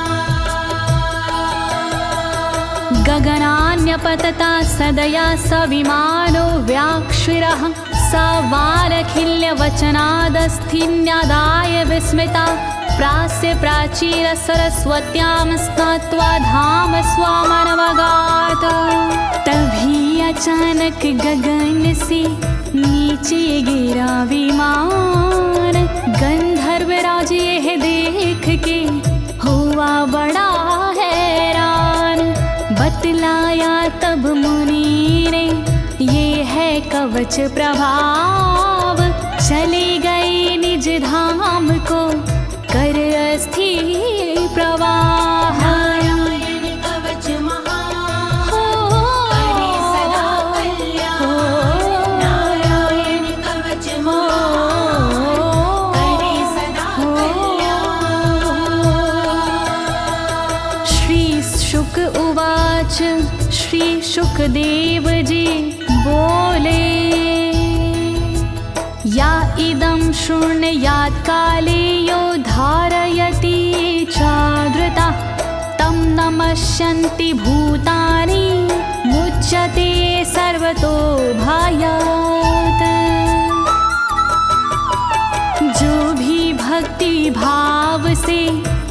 गगनान्यपतता सदया स विमानो व्याक्षिरः, स वालखिल्यवचनादस्थिन्यादाय विस्मिता, प्रास्य प्राचीर सरस्वत्यां स्नात्वा धाम स्वामनवगात। तभी अचानक गगन से नीचे गिरा विमान, गंधर्वराज यह देख के हुआ बड़ा हैरान। बतलाया तब मुनि ने ये है कवच प्रभाव, चले गए निज धाम को कर अस्थिर प्रवाह। नारायण कवच महान करे सदा कल्याण। नारायण कवच महान करे सदा कल्याण। श्री शुक उवाच, श्री शुकदेव जी बोले, या इदं शृणुयात् काले यो धारयति चादृता, तं नमस्यन्ति भूतानि मुच्यते सर्वतो भयात्। जो भी भक्ति भाव से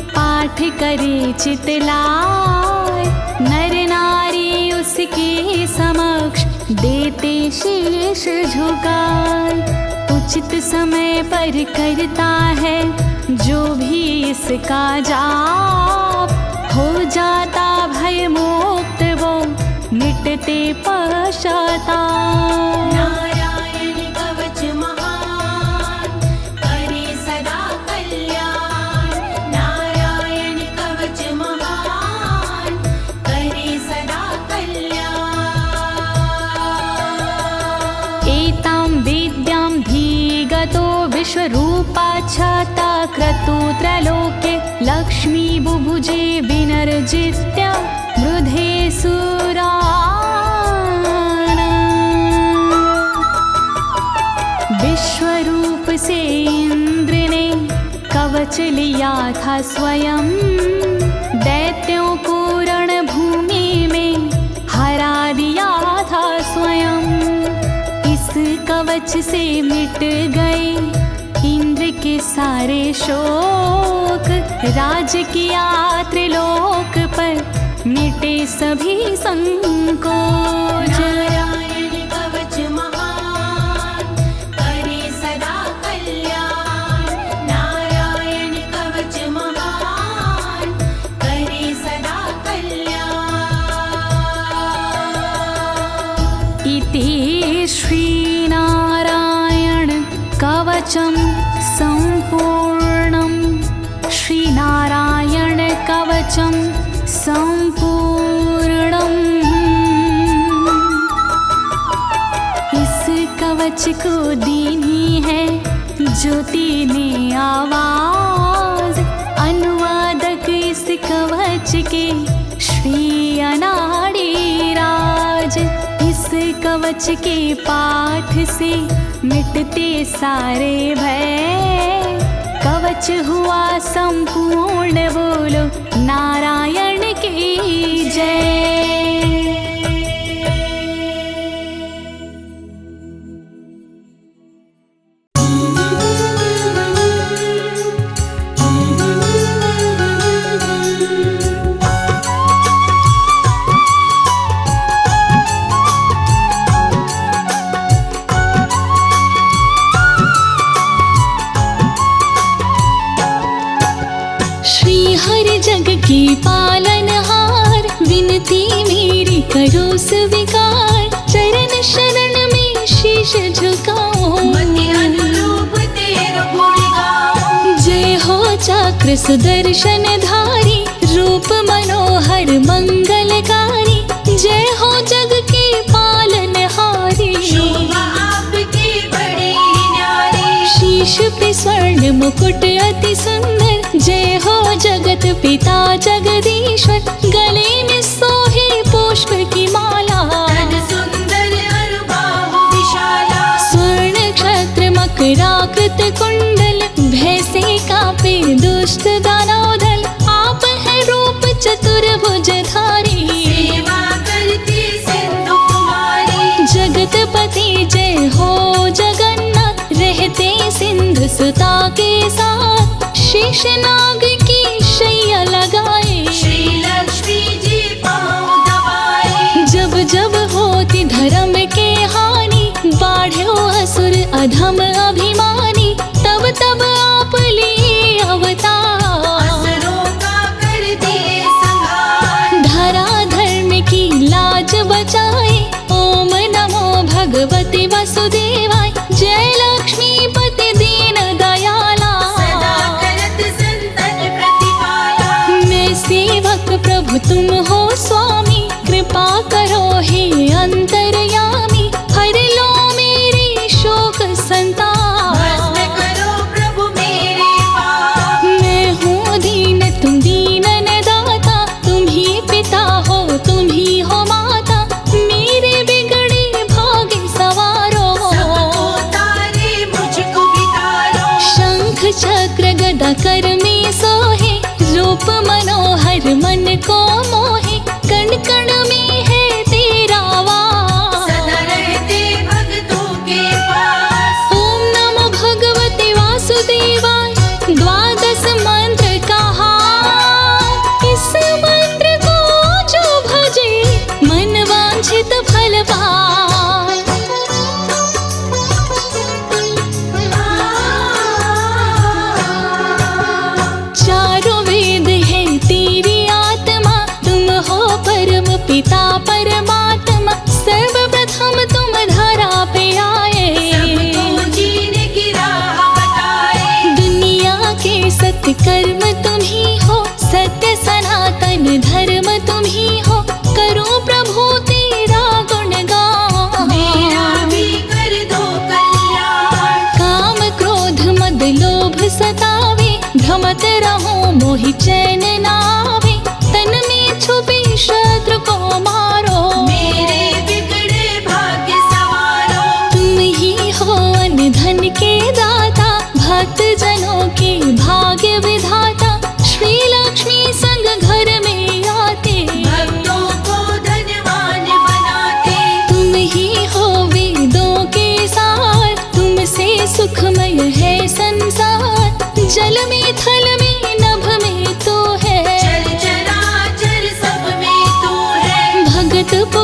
पाठ करे चितलाय, नर नारी उसके समक्ष देते शीश झुकाए। उचित समय पर करता है जो भी इसका जाप, हो जाता भय मोक्ष विश्वरूपा छाता क्रतुत्रलोके लक्ष्मी बुभुजे विनर्जित्य मृधे सुराना। विश्वरूप से इंद्र ने कवच लिया था स्वयं, दैत्यों को रणभूमि में हरा दिया था स्वयं। इस कवच से मिट गए इंद्र के सारे शोक, राज किया त्रिलोक पर मिटे सभी संकोच। नारायण कवच महान करे सदा कल्याण, नारायण कवच महान करे सदा कल्याण। इति श्रीनारायण कवचं सम्पूर्णं, श्रीनारायण कवचं सम्पूर्णम्। इस कवच को दीनी है ज्योति ने आवाज, अनुवादक इस कवच के श्री अनाड़ी राज। इस कवच के पाठ से मिटते सारे भय, कवच हुआ संपूर्ण, बोलो नारायण की जय। जग की पालनहार, विनती मेरी करो स्वीकार, चरण शरण में शीश झुकाओ, मति अनुरूप तेरो गुण गाओ। जय हो चक्र सुदर्शन धारी, रूप मनोहर मंगलकारी, जय हो जग की पालनहारी। शोभा आपकी बड़ी न्यारी, शीश पे स्वर्ण मुकुट अति सुंदर, जय हो जगत पिता जगदीश्वर, गले में सोहे पुष्प की माला, तन सुंदर अरु बाहु विशाला। स्वर्ण क्षत्र मकराकृत कुंडल, भय से कांपे दुष्ट दानव दल, आप है रूप चतुर्भुजधारी, सेवा करती सिंधु कुमारी। जगतपति जय हो जगन्नाथ, रहते सिंधु सुता के साथ, शेषनाग की शैया लगाए, श्री लक्ष्मी जी पाँव दबाए। जब जब होती धर्म के हानि, बाढ़ो असुर अधम अभिमानी, तब तब आप लिए अवतार, असुरों का कर दिए संहार। धरा धर्म की लाज बचाए, ओम नमो भगवते वसुदेवाय, जय लक्ष्मीपति दीन दयाला, सदा करत संतन प्रतिपाला। मैं सेवक प्रभु तुम हो स्वामी, कृपा करो हे अंतर्यामी, हर लो मेरे शोक संताप, भस्म करो प्रभु मेरे पाप। मैं हूँ दीन तुम दीनन दाता, तुम ही पिता हो तुम ही हो माता, मेरे बिगड़े भाग्य सवारो, सबको तारे मुझको बितारो। शंख चक्र गदा कर में सोहे, रूप मनोहर मन को मोहे, कण कण में है तेरा वास, सदा रहते भक्तों के पास। ओम नमो भगवते वासुदेवाय, द्वादश मंत्र कहा, इस मंत्र को जो भजे मन वांछित फल पाए। चारों वेद है तेरी आत्मा, तुम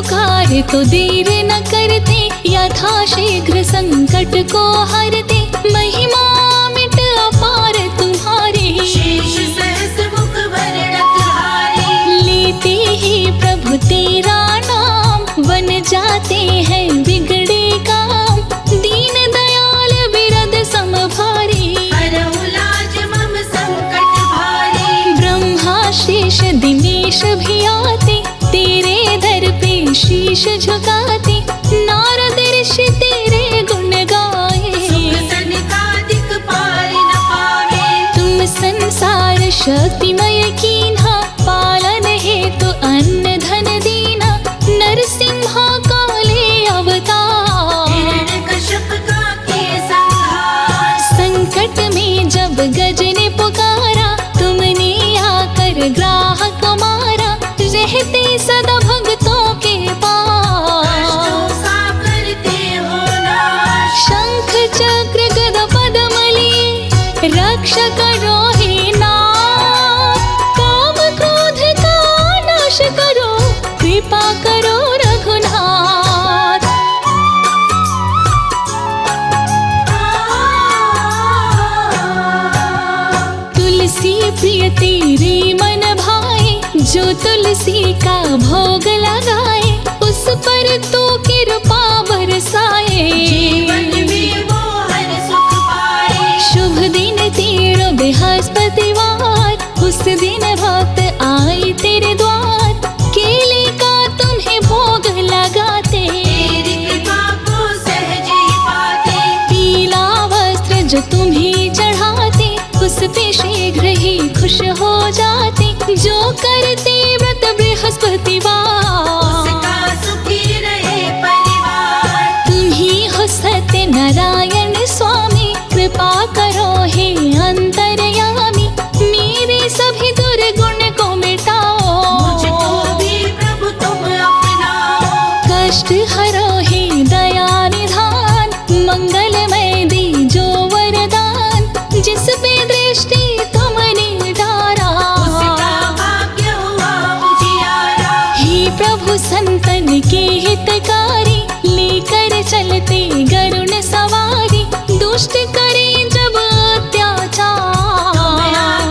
पुकारे तो देर न करते, यथाशीघ्र संकट को हरते। महिमा मिट अपार तुम्हारी, शेष सहस्र मुख वर्णक हारे। लेते ही प्रभु तेरा नाम, बन जाते हैं बिगड़े काम। दीन दयाल बिरद समभारी, हरहु लाज मम संकट भारी। ब्रह्मा शेष दिनेश भी आते, तेरे दर पे शीश झुकाते। नारद ऋषि तेरे गुण गाए, सुख सनकादिक पार न पावे। तुम संसार शक्तिमय कीन्हा, पालन हेतु अन्न धन दीना। नरसिम्हा काले अवतार, हिरण्यकश्यप का किए संहार। संकट में जब गज ने पुकारा, तुमने आकर ग्राहक मारा। रहते सदा भक्तों के पास, कष्टों का करते हो नाश। शंख चक्र गदा पद्म लिए, रक्षा करो हे नाथ। काम क्रोध का नाश करो, कृपा करो रघुनाथ। तुलसी प्रिय तेरे मन भाए, जो तुलसी का भोग लगाए। उस पर तू कृपा बरसाए, जीवन में वो हर सुख पाए। शुभ दिन तेरो बृहस्पतिवार, उस दिन भक्त आए तेरे द्वार। केले का तुम्हें भोग लगाते, तेरी कृपा को सहज ही पाते। पीला वस्त्र जो तुम्हें चढ़ाते, उस पे शीघ्र ही खुश हो जाते। जो करते व्रत बृहस्पतिवार, उसका सुखी रहे परिवार। तुम ही हो सत्य नारायण स्वामी, कृपा करो हे अंतर्यामी। मेरे सभी दुर्गुण को मिटाओ, मुझको भी प्रभु तुम अपनाओ। कष्ट हरो हे दया निधान। मंगलमय दीजो वरदान, जिस पे दृष्टि तुमने डारा। उसका भाग्य हुआ उजियारा। हे प्रभु संतन के हितकारी, लेकर चलते गरुण सवारी। दुष्ट करे जब अत्याचार,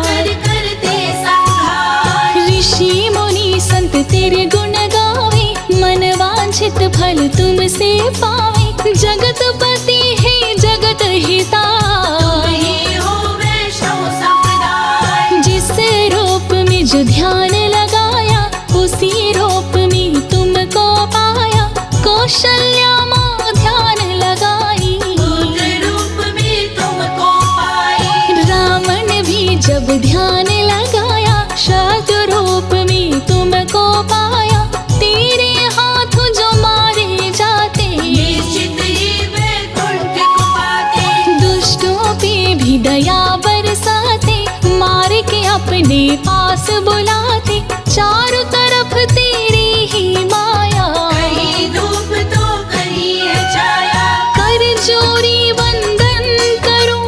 कर करते संहार। ऋषि मुनि संत तेरे गुण गावे। मन वांछित फल तुमसे पावे, जगतपति है जगत हिता। तुम ही हो वैष्णव संप्रदाय। जिस रूप में जो ध्यान लगाया, उसी रूप में तुमको पाया। कौशल्या माँ ध्यान लगाई, पुत्र रूप में तुमको पाई। रावण भी जब ध्यान लगाया, शत्रु रूप में तुमको पाया। तेरे हाथों जो मारे जाते, निश्चित ही वैकुंठ को पाते। दुष्टों पे भी दया बरसाते। मार के अपने पास बुलाते, चारों तरफ तेरी ही माया। कहीं धूप तो कहीं है छाया। कर जोड़ी वंदन करूं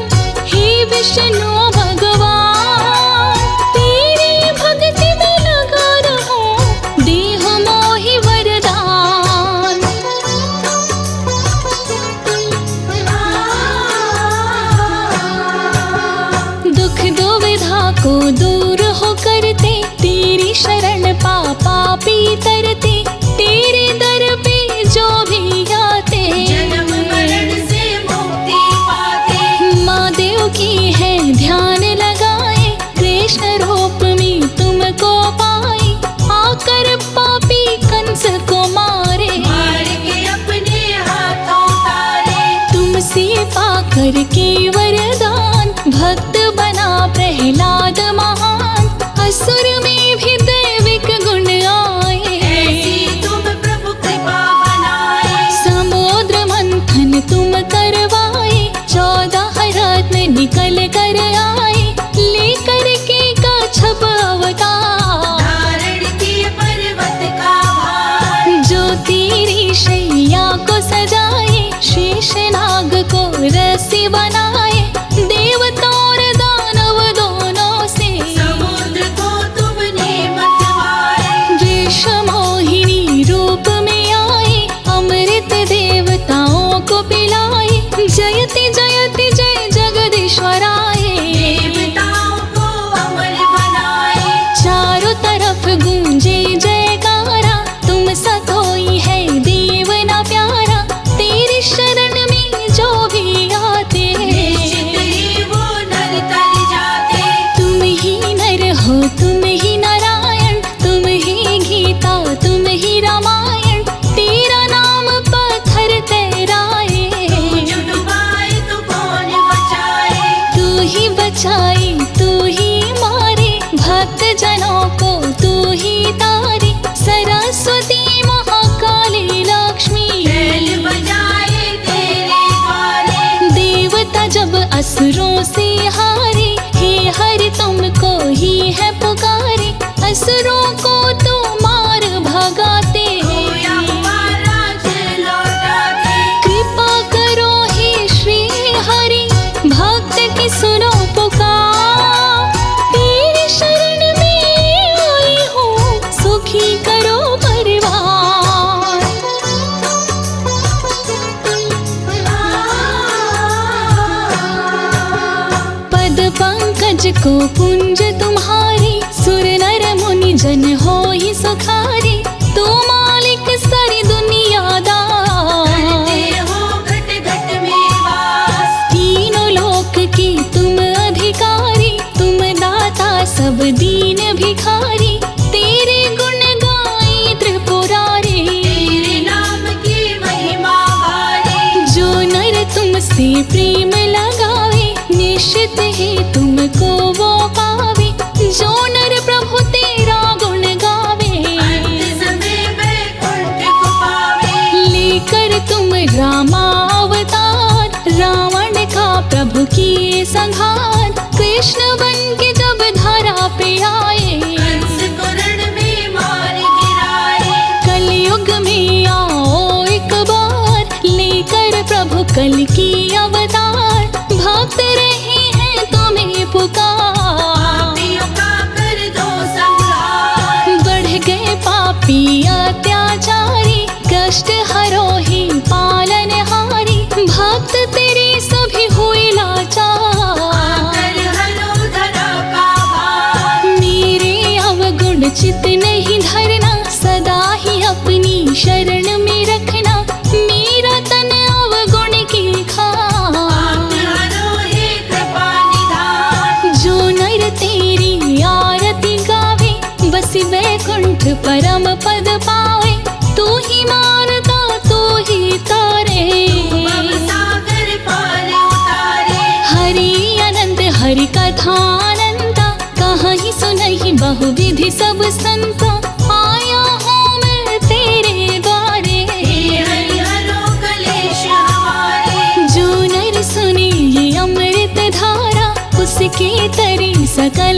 हे विष्णु भगवान। तेरी भक्ति में लगा रहूं, देह मोहि वरदान। दुख दुविधा को दूर हो करते, तेरी शरण पापी तरते। तेरे दर पे जो भी आते, जन्म मरण से मुक्ति पाते। माँ देव की है ध्यान लगाए, कृष्ण रूप में तुमको पाए। आकर पापी कंस को मारे, मार के अपने हाथों तारे। तुमसे पाकर के वरदान, भक्त बना प्रहलाद महान। असुर में भी दैविक गुण आए, ऐसी तुम प्रभु कृपा बनाए। समुद्र मंथन तुम करवाए। 14 रत्न निकल कर आए, लेकर के कच्छप अवतार। धारण किए पर्वत का भार। जो तेरी शैया को सजाए, शेषनाग को रस्सी बनाए। देवता और दानव दोनों से, समुद्र को तुमने मतवाए। वृषमोहिनी रूप में को पुंज तुम्हारी, सुर नर मुनि जन हो ही सुखारी। तू मालिक सारी दुनिया करते हो घट घट में वास। तीनों लोक की तुम अधिकारी, तुम दाता सब दीन भिखारी। तेरे गुण गाए त्रिपुरारी, तेरे नाम की महिमा भारी। जो नर तुमसे प्रेम लगावे, निश्चित ही तुमको वो पावे। जो नर प्रभु तेरा गुण गावे, अंत समय वैकुंठ को पावे। लेकर तुम रामावतार, रावण का प्रभु किए संहार। कृष्ण बन के जब धरा पे आए, कंस को रण में मार गिराए। कलयुग में आओ एक बार, लेकर प्रभु कल की अवतार। भक्त रहे हैं तुम्हें पुकार, पापियों का कर दो संहार। बढ़ गए पापी अत्याचारी, कष्ट हरो ही पालनहारी। भक्त तेरे सभी हुए लाचार, आकर हरो धरा का भार। मेरे अवगुण चित नहीं धरना, सदा ही अपनी शरण में रखना। मेरा तन अवगुण की खार, हरो हे कृपा निधान। जो नर तेरी आरती गावे, बस वैकुंठ परम पद पावे। तू ही मारता तू ही तारे, भव सागर पार उतारे। हरि अनंत हरि कथानंता, कहाँ ही सुनहि बहुविधि सब संता। आया हूँ मैं तेरे द्वारे, हे हरि हरो कलेश हमारे। जो नर सुने ये अमृत धारा, उसके तरी सकल